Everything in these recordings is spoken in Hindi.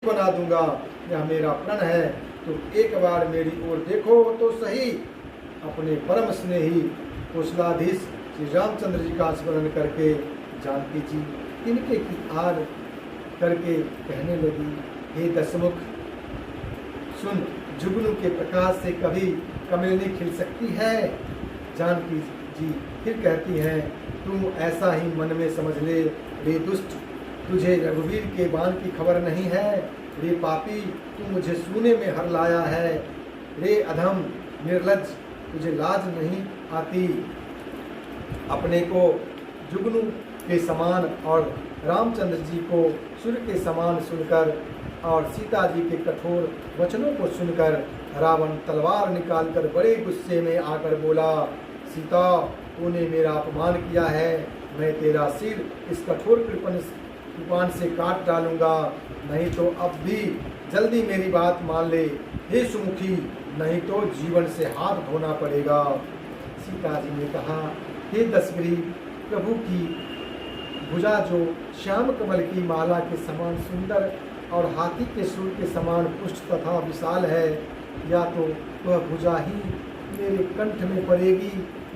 बना दूंगा, यह मेरा प्रण है। तो एक बार मेरी ओर देखो तो सही। अपने परम स्नेही कौशलाधीश श्री रामचंद्र जी का स्मरण करके जानकी जी तिनके की आड़ करके कहने लगी, हे दशमुख सुन, जुगनू के प्रकाश से कभी कमलनी खिल सकती है। जानकी जी फिर कहती हैं, तुम ऐसा ही मन में समझ ले रे दुष्ट, तुझे रघुवीर के बाण की खबर नहीं है। रे पापी, तू मुझे सूने में हर लाया है। रे अधम निर्लज्ज, तुझे लाज नहीं आती। अपने को जुगनू के समान और रामचंद्र जी को सूर्य के समान सुनकर और सीता जी के कठोर वचनों को सुनकर रावण तलवार निकालकर बड़े गुस्से में आकर बोला, सीता, तूने मेरा अपमान किया है, मैं तेरा सिर इस कठोर कृपाण से काट डालूंगा, नहीं तो अब भी जल्दी मेरी बात मान ले। हे सुमुखी, नहीं तो जीवन से हाथ धोना पड़ेगा। सीता जी ने कहा, हे दशग्रीव, प्रभु की भुजा जो श्याम कमल की माला के समान सुंदर और हाथी के सूर के समान पुष्ट तथा विशाल है, या तो वह भुजा ही मेरे कंठ में पड़ेगी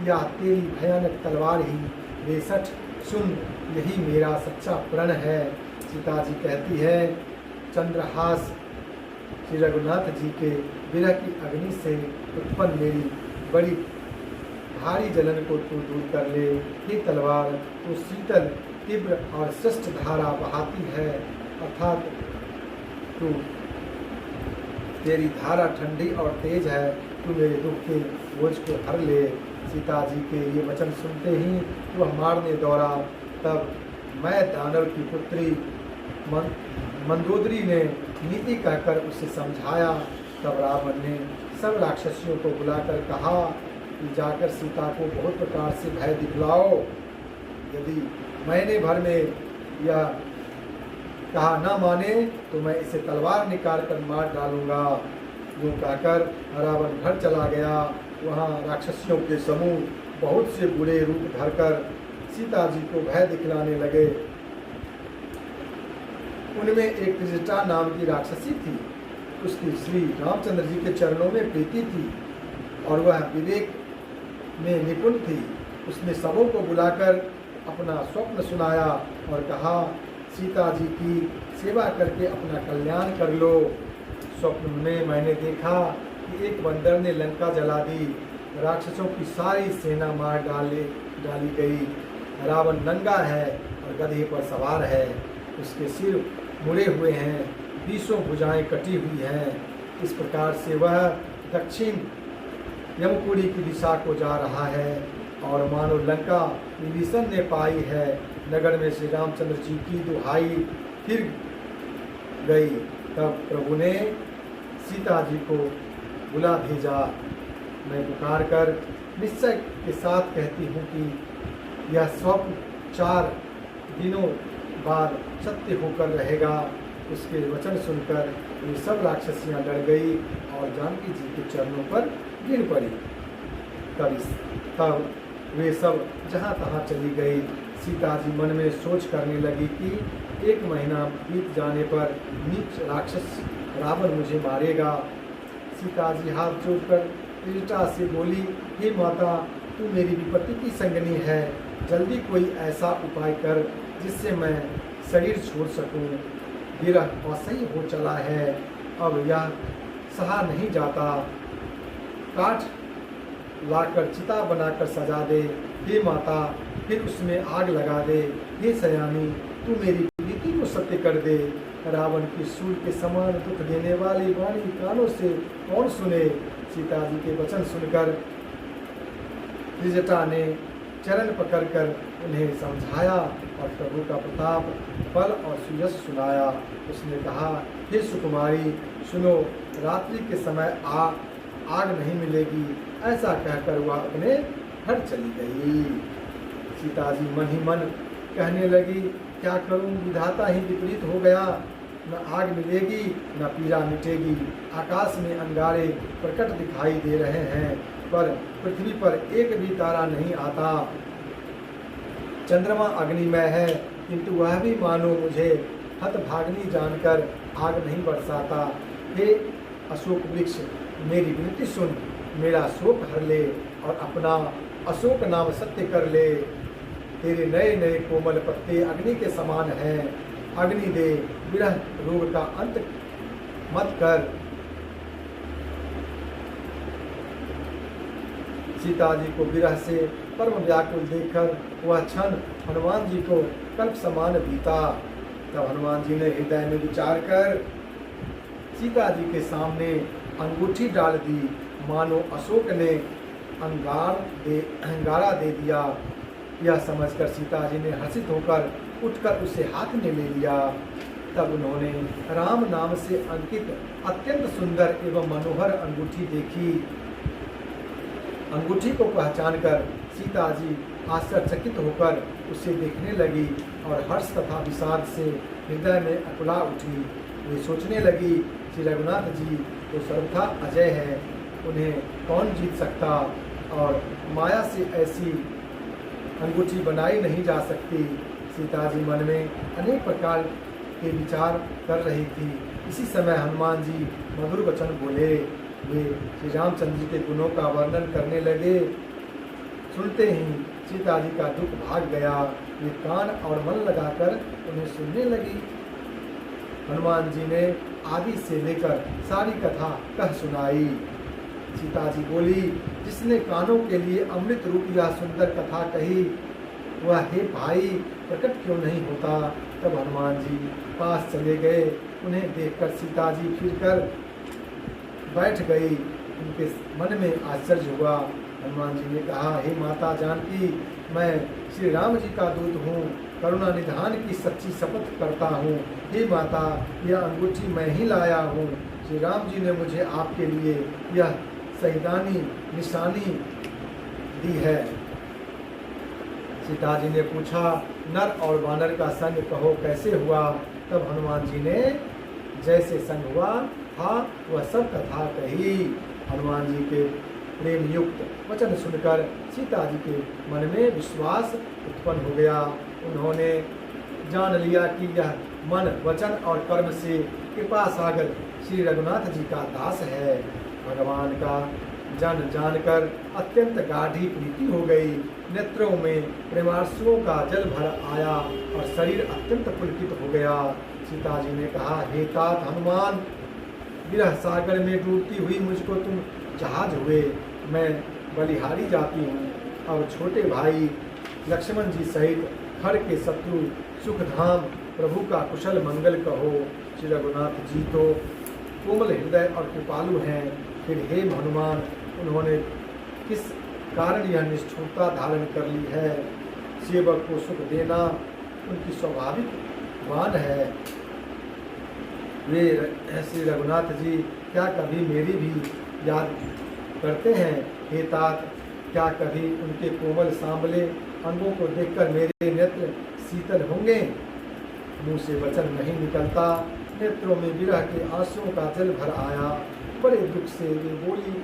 या तेरी भयानक तलवार ही। बेसठ सुन, यही मेरा सच्चा प्रण है। सीता जी कहती है, चंद्रहास श्री रघुनाथ जी के विरह की अग्नि से उत्पन्न मेरी बड़ी भारी जलन को तू दूर कर ले। ये तलवार तो शीतल तीव्र और श्रेष्ठ धारा बहाती है, अर्थात तू तेरी धारा ठंडी और तेज है, तू मेरे दुख के बोझ को हर ले। सीता जी के ये वचन सुनते ही वह मारने दौड़ा। तब मैं दानव की पुत्री मंदोदरी ने नीति कहकर उसे समझाया। तब रावण ने सब राक्षसियों को बुलाकर कहा कि जाकर सीता को बहुत प्रकार से भय दिखलाओ। यदि महीने भर में यह कहा न माने तो मैं इसे तलवार निकाल कर मार डालूंगा। यूँ कहकर रावण घर चला गया। वहाँ राक्षसियों के समूह बहुत से बुरे रूप धरकर सीता जी को भय दिखलाने लगे। उनमें एक त्रिजटा नाम की राक्षसी थी। उसकी श्री रामचंद्र जी के चरणों में प्रीति थी और वह विवेक में निपुण थी। उसने सबों को बुलाकर अपना स्वप्न सुनाया और कहा, सीता जी की सेवा करके अपना कल्याण कर लो। स्वप्न में मैंने देखा कि एक बंदर ने लंका जला दी, राक्षसों की सारी सेना मार डाली गई। रावण नंगा है और गधे पर सवार है, उसके सिर मुड़े हुए हैं, 20 भुजाएं कटी हुई हैं। इस प्रकार से वह दक्षिण यमपुरी की दिशा को जा रहा है और मानो लंका विभीषण ने पाई है। नगर में श्री रामचंद्र जी की दुहाई फिर गई। तब प्रभु ने सीता जी को बुला भेजा। मैं पुकार कर निश्चय के साथ कहती हूँ कि यह स्वप्न 4 दिनों बाद सत्य होकर रहेगा। उसके वचन सुनकर वे सब राक्षसियाँ डर गई और जानकी जी के चरणों पर गिर पड़ी। तब वे सब जहाँ तहाँ चली गई। सीता जी मन में सोच करने लगी कि 1 महीना बीत जाने पर नीच राक्षस रावण मुझे मारेगा। सीता जी हाथ जोड़कर त्रिजटा से बोली, हे माता, तू मेरी विपत्ति की संगनी है, जल्दी कोई ऐसा उपाय कर जिससे मैं शरीर छोड़ सकूं। विरह असह्य हो चला है, अब यह सहा नहीं जाता। काठ लाकर चिता बनाकर सजा दे, हे माता, फिर उसमें आग लगा दे। हे सयानी, तू मेरी प्रीति को सत्य कर दे। रावण की सूर के समान दुख देने वाली वाणी कानों से कौन सुने। सीता जी के वचन सुनकर त्रिजटा ने चरण पकड़कर उन्हें समझाया और प्रभु का प्रताप, बल और सुयश सुनाया। उसने कहा, हे सुकुमारी, सुनो, रात्रि के समय आग नहीं मिलेगी। ऐसा कहकर वह अपने घर चली गई। सीता जी मन ही मन कहने लगी, क्या करूं, विधाता ही विपरीत हो गया। न आग मिलेगी न पीड़ा मिटेगी। आकाश में अंगारे प्रकट दिखाई दे रहे हैं पर पृथ्वी पर एक भी तारा नहीं आता। चंद्रमा अग्निमय है किंतु वह भी मानो मुझे हतभाग्नि जानकर आग नहीं बरसाता। हे अशोक वृक्ष, मेरी विनती सुन, मेरा शोक हर ले और अपना अशोक नाम सत्य कर ले। तेरे नए नए कोमल पत्ते अग्नि के समान हैं। अग्नि दे, विरह रोग का अंत मत कर। सीता जी को विरह से परम व्याकुल देखकर वह क्षण हनुमान जी को कल्प समान बीता। तब हनुमान जी ने हृदय में विचार कर सीता जी के सामने अंगूठी डाल दी, मानो अशोक ने अंगारा दे दिया। यह समझकर सीता जी ने हर्षित होकर उठकर उसे हाथ में ले लिया। तब उन्होंने राम नाम से अंकित अत्यंत सुंदर एवं मनोहर अंगूठी देखी। अंगूठी को पहचानकर सीता जी आश्चर्यचकित होकर उसे देखने लगी और हर्ष तथा विषाद से हृदय में अकुला उठी। वे सोचने लगी, श्री रघुनाथ जी तो सर्वथा अजय है, उन्हें कौन जीत सकता और माया से ऐसी अंगूठी बनाई नहीं जा सकती। सीता जी मन में अनेक प्रकार के विचार कर रही थी। इसी समय हनुमान जी मधुर वचन बोले। वे श्री रामचंद्र जी के गुणों का वर्णन करने लगे। सुनते ही सीता जी का दुख भाग गया। वे कान और मन लगाकर उन्हें सुनने लगी। हनुमान जी ने आदि से लेकर सारी कथा कह सुनाई। सीता जी बोली, जिसने कानों के लिए अमृत रूप यह सुंदर कथा कही, वह हे भाई प्रकट क्यों नहीं होता। तब हनुमान जी पास चले गए। उन्हें देखकर सीता जी फिरकर बैठ गई। उनके मन में आश्चर्य हुआ। हनुमान जी ने कहा, हे माता जानकी, मैं श्री राम जी का दूत हूँ, करुणा निधान की सच्ची शपथ करता हूँ। हे माता, यह अंगूठी मैं ही लाया हूँ। श्री राम जी ने मुझे आपके लिए यह शहीदानी निशानी दी है। सीता जी ने पूछा, नर और वानर का संग कहो कैसे हुआ। तब हनुमान जी ने जैसे संग हुआ था वह सब कथा कही। हनुमान जी के प्रेम युक्त वचन सुनकर सीता जी के मन में विश्वास उत्पन्न हो गया। उन्होंने जान लिया कि यह मन वचन और कर्म से कृपा सागर श्री रघुनाथ जी का दास है। भगवान का जन जानकर अत्यंत गाढ़ी प्रीति हो गई। नेत्रों में प्रेमाश्रुओं का जल भर आया और शरीर अत्यंत पुलकित हो गया। सीता जी ने कहा, हे तात हनुमान, विरह सागर में डूबती हुई मुझको तुम जहाज हुए। मैं बलिहारी जाती हूँ। और छोटे भाई लक्ष्मण जी सहित हर के शत्रु सुखधाम प्रभु का कुशल मंगल कहो। श्री रघुनाथ जी तो कोमल हृदय और कृपालु हैं, फिर हे हनुमान, उन्होंने किस कारण यह निष्ठुरता धारण कर ली है। सेवक को सुख देना उनकी स्वाभाविक वान है। वे श्री रघुनाथ जी क्या कभी मेरी भी याद करते हैं। हे तात, क्या कभी उनके कोमल सांबले अंगों को देखकर मेरे नेत्र शीतल होंगे। मुँह से वचन नहीं निकलता, नेत्रों में विरह के आंसुओं का जल भर आया। बड़े दुख से वे बोली,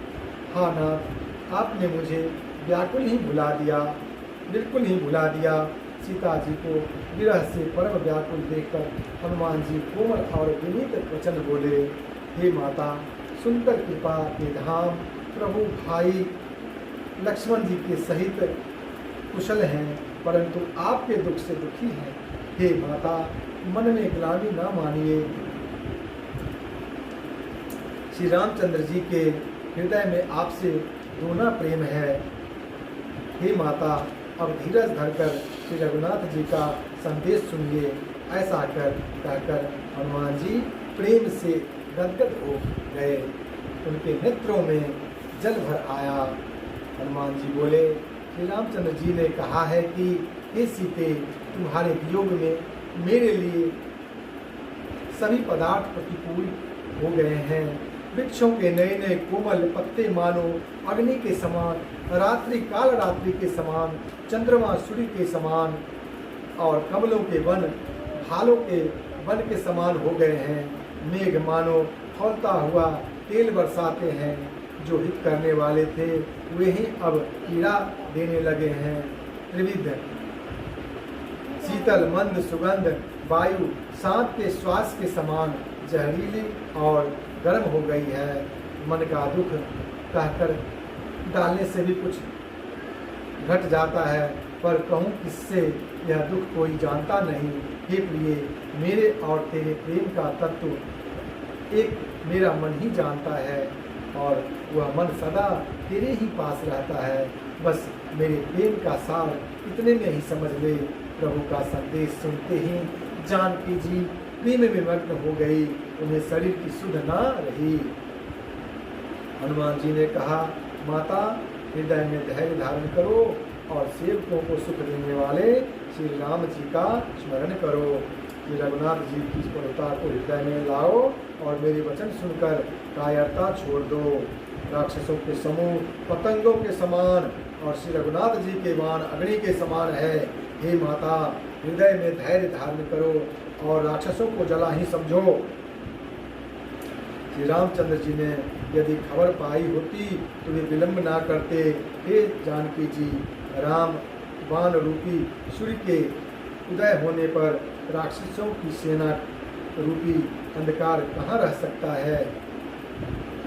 हाँ नाथ, आपने मुझे व्याकुल ही भुला दिया, बिल्कुल ही भुला दिया। सीता जी को विरह से परम व्याकुल देखकर हनुमान जी कोमल और विनीत वचन बोले, हे माता, सुनकर कृपा के धाम प्रभु भाई लक्ष्मण जी के सहित कुशल हैं, परंतु आपके दुख से दुखी हैं। हे माता, मन में ग्लानि न मानिए। श्री रामचंद्र जी के हृदय में आपसे दोना प्रेम है। हे माता, अब धीरज धरकर श्री रघुनाथ जी का संदेश सुनिए। ऐसा कहकर हनुमान जी प्रेम से गदगद हो गए। उनके नेत्रों में जल भर आया। हनुमान जी बोले, श्री रामचंद्र जी ने कहा है कि हे सीते, तुम्हारे वियोग में मेरे लिए सभी पदार्थ प्रतिकूल हो गए हैं। वृक्षों के नए नए कोमल पत्ते मानो अग्नि के समान, रात्रि काल रात्रि के समान, चंद्रमा सूर्य के समान और कमलों के वन भालों के वन के समान हो गए हैं। मेघ मानो खौलता हुआ तेल बरसाते हैं। जो हित करने वाले थे वे ही अब पीड़ा देने लगे हैं। त्रिविध शीतल मंद सुगंध वायु सांप के श्वास के समान जहरीली और गर्म हो गई है। मन का दुख कहकर डालने से भी कुछ घट जाता है, पर कहूँ किससे, यह दुख कोई जानता नहीं। हे प्रिय, मेरे और तेरे प्रेम का तत्व एक मेरा मन ही जानता है, और वह मन सदा तेरे ही पास रहता है। बस मेरे प्रेम का सार इतने में ही समझ ले। प्रभु का संदेश सुनते ही जानकी जी प्रेम में मग्न हो गई, उन्हें शरीर की सुध ना रही। हनुमान जी ने कहा, माता, हृदय में धैर्य धारण करो और सेवकों को सुख देने वाले श्री राम जी का स्मरण करो। श्री रघुनाथ जी की करुणा को हृदय में लाओ और मेरे वचन सुनकर कायरता छोड़ दो। राक्षसों के समूह पतंगों के समान और श्री रघुनाथ जी के बाण अग्नि के समान है। हे माता, हृदय में धैर्य धारण करो और राक्षसों को जला ही समझो। श्री रामचंद्र जी ने यदि खबर पाई होती तो वे विलंब ना करते। हे जानकी जी, राम बाण रूपी सूर्य के उदय होने पर राक्षसों की सेना रूपी अंधकार कहाँ रह सकता है।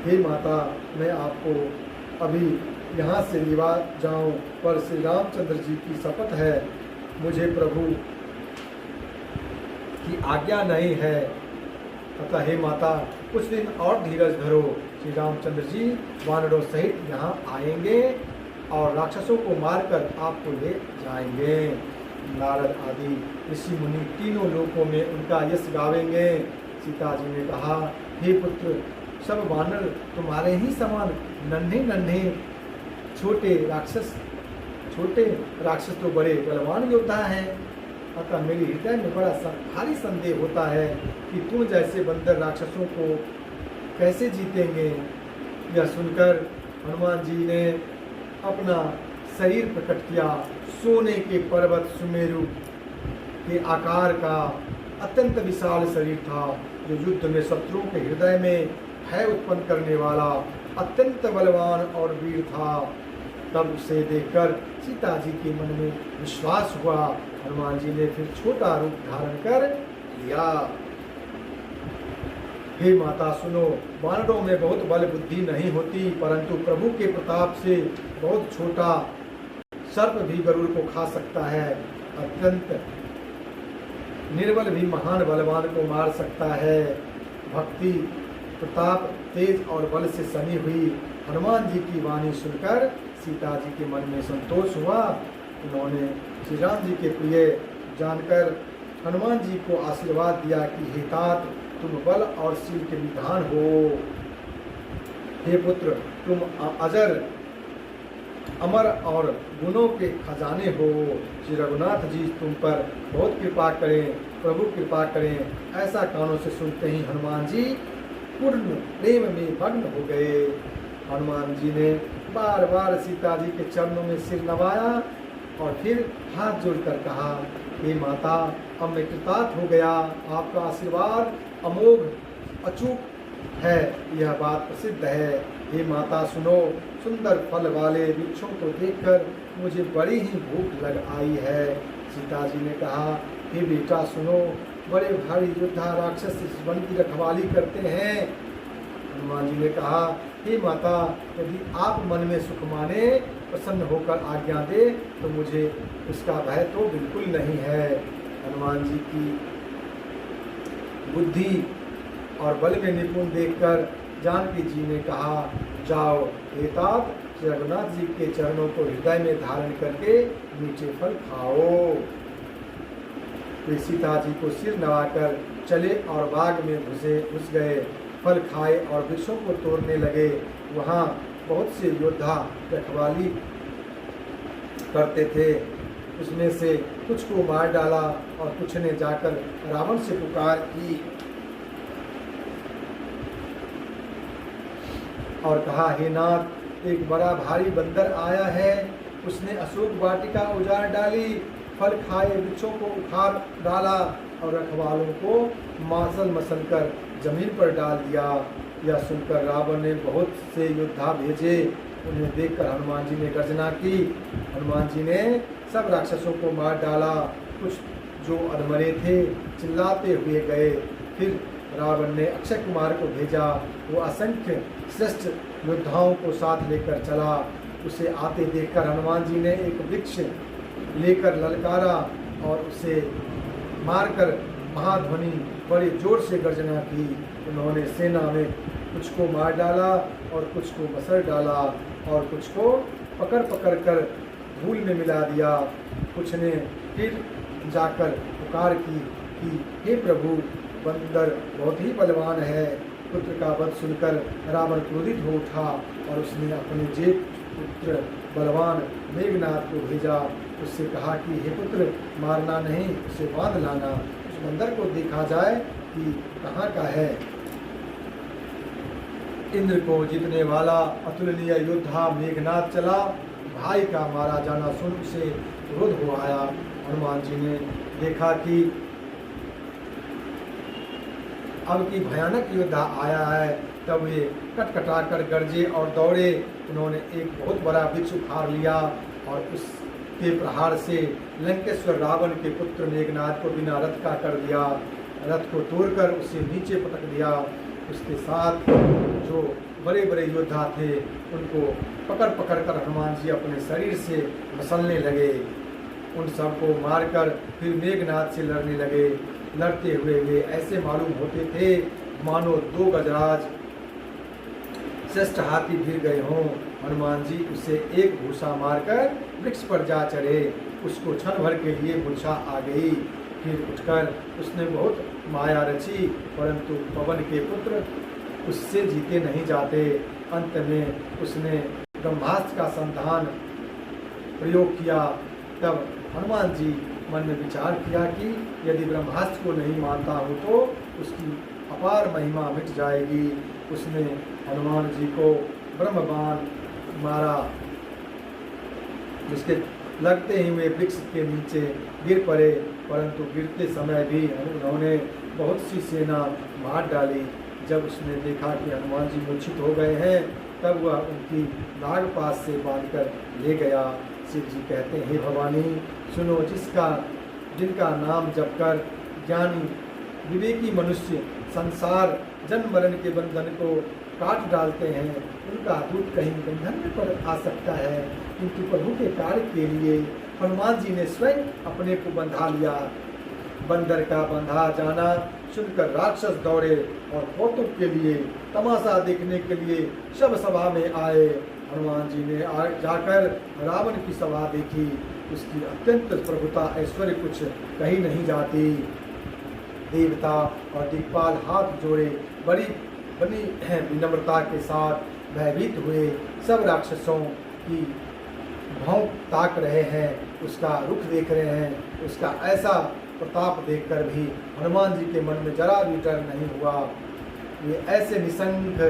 हे माता, मैं आपको अभी यहाँ से लिवा जाऊँ, पर श्री रामचंद्र जी की शपथ है, मुझे प्रभु की आज्ञा नहीं है। अतः हे माता, कुछ दिन और धीरज धरो। श्री रामचंद्र जी वानरों सहित यहाँ आएंगे और राक्षसों को मारकर आपको ले जाएंगे। नारद आदि ऋषि मुनि तीनों लोकों में उनका यश गावेंगे। सीता जी ने कहा, हे पुत्र, सब वानर तुम्हारे ही समान नन्हे नन्हे छोटे राक्षस तो बड़े बलवान योद्धा हैं। अतः मेरे हृदय में बड़ा भारी संदेह होता है कि तुम जैसे बंदर राक्षसों को कैसे जीतेंगे। यह सुनकर हनुमान जी ने अपना शरीर प्रकट किया। सोने के पर्वत सुमेरु के आकार का अत्यंत विशाल शरीर था, जो युद्ध में शत्रुओं के हृदय में भय उत्पन्न करने वाला अत्यंत बलवान और वीर था। तब उसे देखकर सीता जी के मन में विश्वास हुआ। हनुमान जी ने फिर छोटा रूप धारण कर लिया। हे माता, सुनो, वानरों में बहुत बल बुद्धि नहीं होती, परंतु प्रभु के प्रताप से बहुत छोटा सर्प भी गरुड़ को खा सकता है। अत्यंत निर्बल भी महान बलवान को मार सकता है। भक्ति, प्रताप, तेज और बल से सनी हुई हनुमान जी की वाणी सुनकर सीता जी के मन में संतोष हुआ। उन्होंने श्री राम जी के प्रिय जानकर हनुमान जी को आशीर्वाद दिया कि हे तात, तुम बल और शील के विधान हो। हे पुत्र, तुम अजर, अमर और गुणों के खजाने हो। श्री रघुनाथ जी तुम पर बहुत कृपा करें, प्रभु कृपा करें। ऐसा कानों से सुनते ही हनुमान जी पूर्ण प्रेम में मग्न हो गए। हनुमान जी ने बार बार सीता जी के चरणों में सिर नवाया और फिर हाथ जोड़कर कहा, हे माता, अब मैं कृतार्थ हो गया। आपका आशीर्वाद अमोघ अचूक है, यह बात प्रसिद्ध है। हे माता, सुनो, सुंदर फल वाले वृक्षों को देखकर मुझे बड़ी ही भूख लग आई है। सीता जी ने कहा, हे बेटा सुनो, बड़े भारी योद्धा राक्षस इस वन की रखवाली करते हैं। हनुमान जी ने कहा, हे माता, यदि आप मन में सुख माने, प्रसन्न होकर आज्ञा दे, तो मुझे उसका भय तो बिल्कुल नहीं है। हनुमान जी की बुद्धि और बल में निपुण देखकर जानकी जी ने कहा, जाओ हे तात, श्री रघुनाथ जी के चरणों को हृदय में धारण करके मीठे फल खाओ। वे सीता जी को सिर नवाकर चले और बाग में घुस गए। फल खाए और वृक्षों को तोड़ने लगे। वहाँ बहुत से योद्धा रखवाली करते थे। उसमें से कुछ को मार डाला और कुछ ने जाकर रावण से पुकार की और कहा, हे नाथ, एक बड़ा भारी बंदर आया है। उसने अशोक वाटिका उजाड़ डाली, फल खाए वृक्षों को उखाड़ डाला और रखवालों को मासल मसल कर जमीन पर डाल दिया। यह सुनकर रावण ने बहुत से योद्धा भेजे। उन्हें देखकर हनुमान जी ने गर्जना की। हनुमान जी ने सब राक्षसों को मार डाला। कुछ जो अधमरे थे चिल्लाते हुए गए। फिर रावण ने अक्षय कुमार को भेजा। वो असंख्य श्रेष्ठ योद्धाओं को साथ लेकर चला। उसे आते देखकर हनुमान जी ने एक वृक्ष लेकर ललकारा और उसे मारकर महाध्वनि बड़े जोर से गर्जना की। उन्होंने सेना में कुछ को मार डाला और कुछ को मसर डाला और कुछ को पकड़ पकड़ कर धूल में मिला दिया। कुछ ने फिर जाकर पुकार की कि हे प्रभु, बंदर बहुत ही बलवान है। पुत्र का वध सुनकर रावण क्रोधित हो उठा और उसने अपने जेठ पुत्र बलवान मेघनाथ को भेजा। उससे कहा कि हे पुत्र, मारना नहीं, उसे बांध लाना। उस बंदर को देखा जाए कि कहाँ का है। इंद्र को जीतने वाला अतुलनीय योद्धा मेघनाथ चला। भाई का मारा जाना सुन उसे क्रोध हो आया। हनुमान जी ने देखा कि अब की भयानक योद्धा आया है, तब वे कटकटा कर गरजे और दौड़े। उन्होंने एक बहुत बड़ा वृक्ष उखाड़ लिया और उसके प्रहार से लंकेश्वर रावण के पुत्र मेघनाथ को बिना रथ का कर दिया। रथ को तोड़कर उसे नीचे पटक दिया। उसके साथ जो बड़े बड़े योद्धा थे उनको पकड़ पकड़ कर हनुमान जी अपने शरीर से मसलने लगे। उन सबको मारकर फिर मेघनाथ से लड़ने लगे। लड़ते हुए वे ऐसे मालूम होते थे मानो 2 गजराज श्रेष्ठ हाथी भिड़ गए हों। हनुमान जी उसे एक घूसा मारकर वृक्ष पर जा चढ़े। उसको क्षण भर के लिए मूर्छा आ गई। फिर उठकर उसने बहुत माया रची, परंतु पवन के पुत्र उससे जीते नहीं जाते। अंत में उसने ब्रह्मास्त्र का संधान प्रयोग किया। तब हनुमान जी मन में विचार किया कि यदि ब्रह्मास्त्र को नहीं मानता हूँ तो उसकी अपार महिमा मिट जाएगी। उसने हनुमान जी को ब्रह्मबाण मारा, जिसके लगते ही वे वृक्ष के नीचे गिर पड़े, परंतु गिरते समय भी उन्होंने बहुत सी सेना मार डाली। जब उसने देखा कि हनुमान जी मूर्छित हो गए हैं, तब वह उनकी नागपाश से बांधकर ले गया। शिव जी कहते हैं, हे भवानी, सुनो, जिनका नाम जपकर ज्ञानी विवेकी मनुष्य संसार जन्म मरण के बंधन को काट डालते हैं, उनका दूत कहीं बंधन में पड़ आ सकता है। किंतु प्रभु के कार्य के लिए हनुमान जी ने स्वयं अपने को बंधा लिया। बंदर का बंधा जाना सुनकर राक्षस दौड़े और कौतुक के लिए, तमाशा देखने के लिए सब सभा में आए। हनुमान जी ने जाकर रावण की सभा देखी। उसकी अत्यंत प्रभुता ऐश्वर्य कुछ कही नहीं जाती। देवता और दिक्पाल हाथ जोड़े बड़ी बनी विनम्रता के साथ भयभीत हुए। सब राक्षसों की भौंक ताक रहे हैं, उसका रुख देख रहे हैं। उसका ऐसा प्रताप देखकर भी हनुमान जी के मन में जरा भी डर नहीं हुआ। ये ऐसे निशंक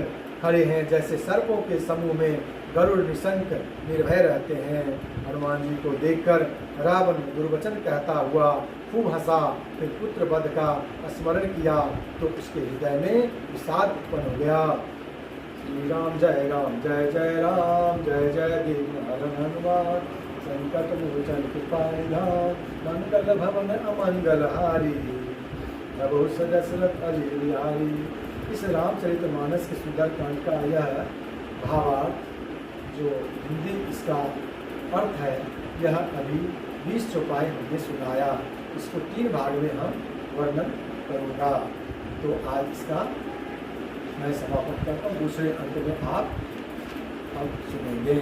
खड़े हैं जैसे सर्पों के समूह में गरुड़ निशंक निर्भय रहते हैं। हनुमान जी को देखकर रावण दुर्वचन कहता हुआ खूब हंसा। फिर पुत्र वध का स्मरण किया तो उसके हृदय में विषाद उत्पन्न हो गया। श्री राम जय राम, जय जय राम, जय जय दीन हनुमान, संकट मोचन कृपाय धाम, मंगल भवन अमंगल हारी, प्रभु दशरथ अजय बिहारी। इस रामचरितमानस के सुंदरकांड का यह भावार्थ, जो हिंदी इसका अर्थ है, यह अभी 20 चौपाई हमने सुनाया। इसको 3 भाग में हम वर्णन करूँगा। तो आज इसका मैं समापन करता हूँ। दूसरे अंक में आप अब सुनेंगे।